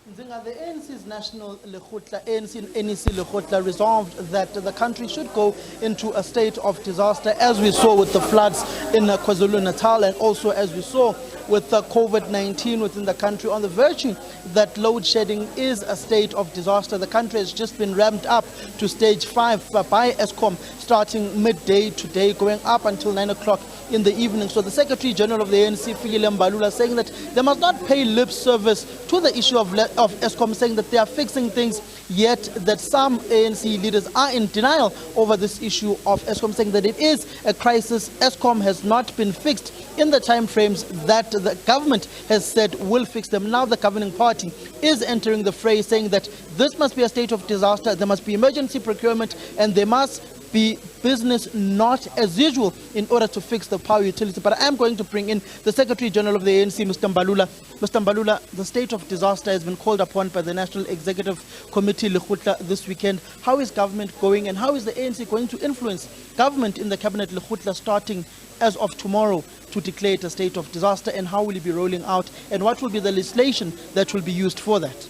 The ANC's national lekgotla, ANC NEC lekgotla, resolved that the country should go into a state of disaster, as we saw with the floods in KwaZulu-Natal, and also as we saw with COVID-19 within the country, on the virtue that load shedding is a state of disaster. The country has just been ramped up to stage 5 by Eskom, starting midday today, going up until 9 o'clock in the evening. So the Secretary General of the ANC, Fikile Mbalula, saying that they must not pay lip service to the issue of Eskom, saying that they are fixing things, yet that some ANC leaders are in denial over this issue of Eskom, saying that it is a crisis. Eskom has not been fixed in the time frames that the government has said will fix them. Now the governing party is entering the fray, saying that this must be a state of disaster, there must be emergency procurement, and there must be business not as usual in order to fix the power utility. But I am going to bring in the Secretary General of the ANC, Mr. Mbalula. Mr. Mbalula, the state of disaster has been called upon by the National Executive Committee lekgotla this weekend. How is government going, and how is the ANC going to influence government in the cabinet lekgotla starting as of tomorrow to declare it a state of disaster, and how will it be rolling out, and what will be the legislation that will be used for that?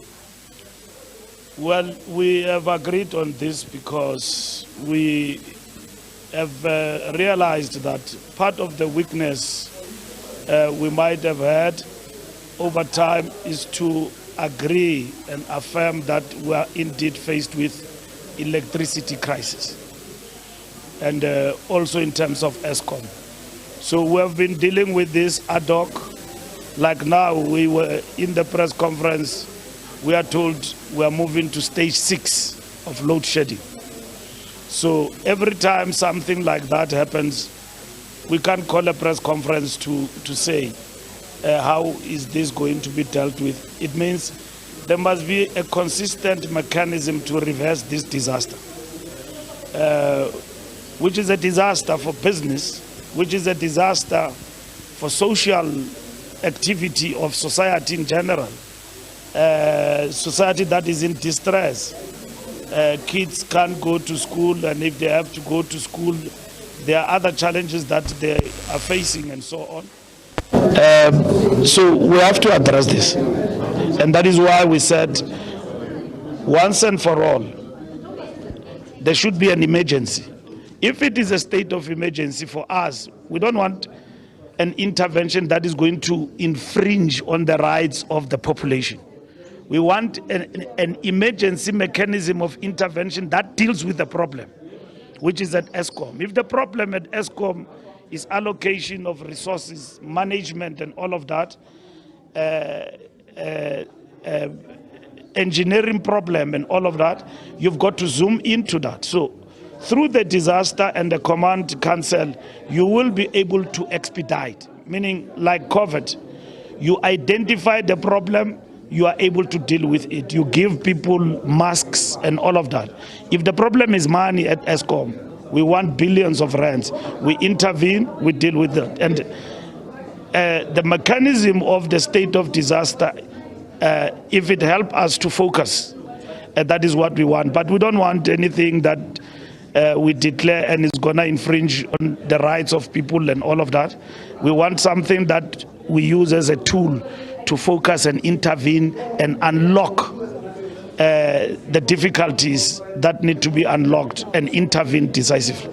Well, we have agreed on this because we have realized that part of the weakness we might have had over time is to agree and affirm that we are indeed faced with electricity crisis, and also in terms of Eskom. So we have been dealing with this ad hoc. Like now, we were in the press conference, we are told we are moving to stage 6 of load shedding. So every time something like that happens, we can't call a press conference to say how is this going to be dealt with. It means there must be a consistent mechanism to reverse this disaster, which is a disaster for business, which is a disaster for social activity of society in general. Society that is in distress. Kids can't go to school, and if they have to go to school, there are other challenges that they are facing and so on. So we have to address this, and that is why we said once and for all there should be an emergency. If it is a state of emergency for us, we don't want an intervention that is going to infringe on the rights of the population. We want an emergency mechanism of intervention that deals with the problem, which is at Eskom. If the problem at Eskom is allocation of resources, management and all of that, engineering problem and all of that, you've got to zoom into that. So through the disaster and the command council, you will be able to expedite, meaning like COVID, you identify the problem, you are able to deal with it. You give people masks and all of that. If the problem is money at Eskom, we want billions of rands. We intervene, we deal with that. And the mechanism of the state of disaster, if it helps us to focus, that is what we want. But we don't want anything that we declare and is going to infringe on the rights of people and all of that. We want something that we use as a tool to focus and intervene and unlock the difficulties that need to be unlocked and intervene decisively.